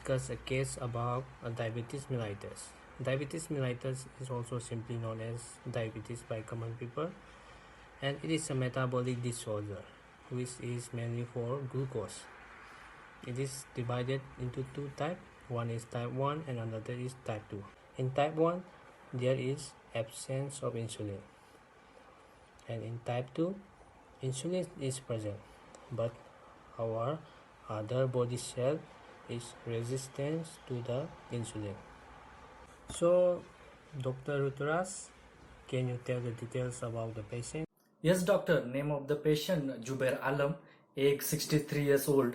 discuss a case about diabetes mellitus. Diabetes mellitus is also simply known as diabetes by common people, and it is a metabolic disorder which is mainly for glucose. It is divided into two types. One is type 1 and another is type 2. In type 1, there is absence of insulin, and in type 2, insulin is present, but our other body cell is resistant to the insulin. So, Dr. RUTURAJ, can you tell the details about the patient? Yes, doctor. Name of the patient Jubair Alam, age 63 years old,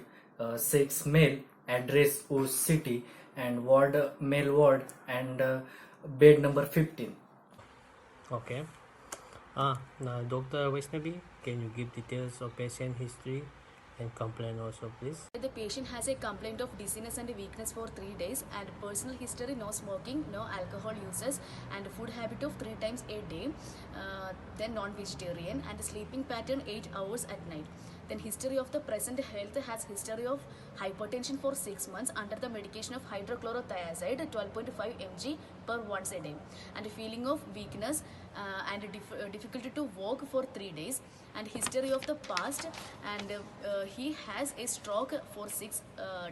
sex male, address Us City, and ward male ward, and bed number 15. Okay. Now, Dr. VYSHNAVI, can you give details of patient history and complaint also, please? The patient has a complaint of dizziness and weakness for 3 days, and personal history: no smoking, no alcohol uses, and food habit of 3 times a day, then non-vegetarian, and sleeping pattern 8 hours at night. Then history of the present health: has history of hypertension for 6 months under the medication of hydrochlorothiazide 12.5 mg per once a day, and feeling of weakness and difficulty to walk for 3 days, and history of the past, and he has a stroke for 6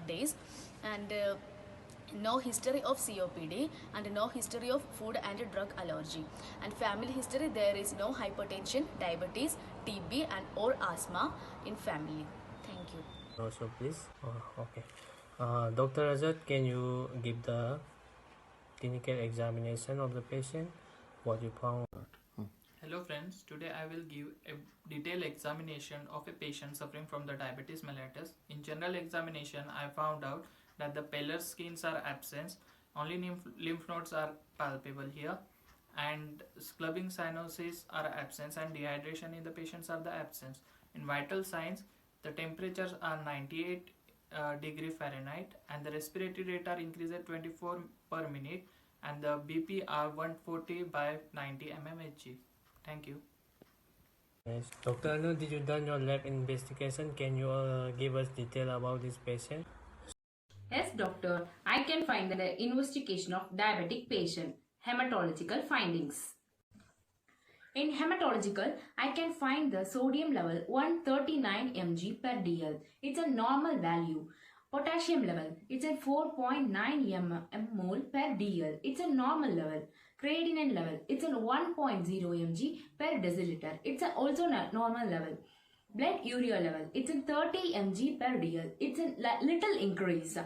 days, and no history of COPD, and no history of food and drug allergy. And family history: there is no hypertension, diabetes, TB, and or asthma in family. Thank you. Also, please. Okay. Dr. RAJAT, can you give the clinical examination of the patient? What you found? Hello friends, today I will give a detailed examination of a patient suffering from the diabetes mellitus. In general examination, I found out that the paler skins are absent, only lymph nodes are palpable here, and clubbing cyanosis are absent, and dehydration in the patients are the absence. In vital signs, the temperatures are 98 degree Fahrenheit, and the respiratory rate are increased at 24 per minute, and the BP are 140 by 90 mmHg. Thank you. Yes. Dr. Anu, did you done your lab investigation? Can you give us detail about this patient? Yes, doctor. I can find the investigation of diabetic patient. Hematological findings. In hematological, I can find the sodium level 139 mg per dl. It's a normal value. Potassium level, it's at 4.9 mmol per dl. It's a normal level. Creatinine level, it's at 1.0 mg per deciliter. It's also a normal level. Blood urea level, it's at 30 mg per dl. It's a little increase.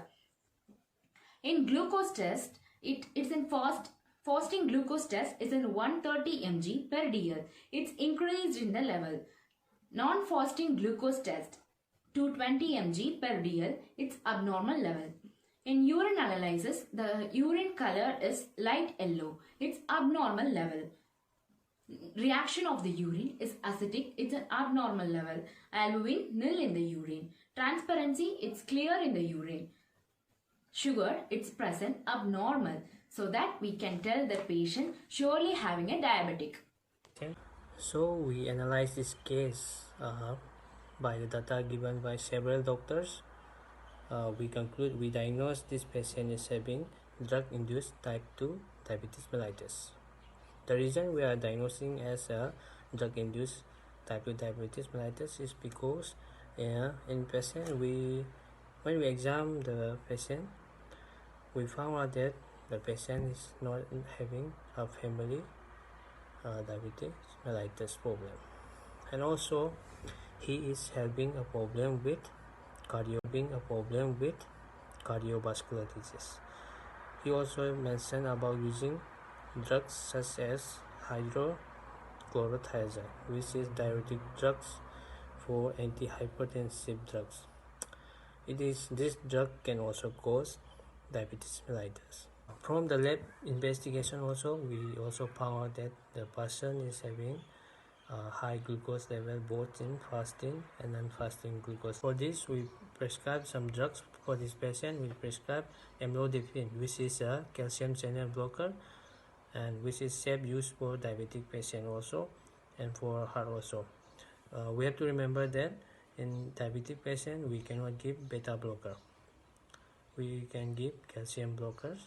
In glucose test, it's in fasting glucose test is in 130 mg per dl. It's increased in the level. Non-fasting glucose test, 220 mg per dl. It's abnormal level. In urine analysis, the urine color is light yellow. It's abnormal level. Reaction of the urine is acidic. It's an abnormal level. Albumin nil in the urine. Transparency, it's clear in the urine. Sugar, it's present abnormal, so that we can tell the patient surely having a diabetic. Okay. So we analyze this case by the data given by several doctors. We conclude we diagnose this patient is having drug-induced type 2 diabetes mellitus. The reason we are diagnosing as a drug-induced type 2 diabetes mellitus is because in patient when we examine the patient, we found out that the patient is not having a family diabetes mellitus problem, and also he is having a problem with cardiovascular disease. He also mentioned about using drugs such as hydrochlorothiazide, which is diuretic drugs for antihypertensive drugs. This drug can also cause diabetes mellitus. From the lab investigation also, we also found out that the person is having high glucose level both in fasting and non-fasting glucose. For this, we prescribe some drugs for this patient. We prescribe amlodipine, which is a calcium channel blocker, and which is safe use for diabetic patient also, and for her also. We have to remember that in diabetic patient we cannot give beta blocker. we can give calcium blockers.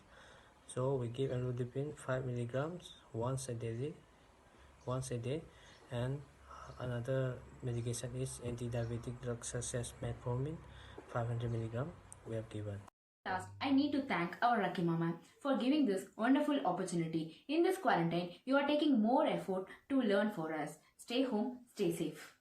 So we give amlodipine 5 milligrams once a day, and another medication is anti-diabetic drugs such as metformin 500 milligram we have given. Last, I need to thank our RAKHIMA ma'am for giving this wonderful opportunity. In this quarantine, you are taking more effort to learn for us. Stay home, stay safe.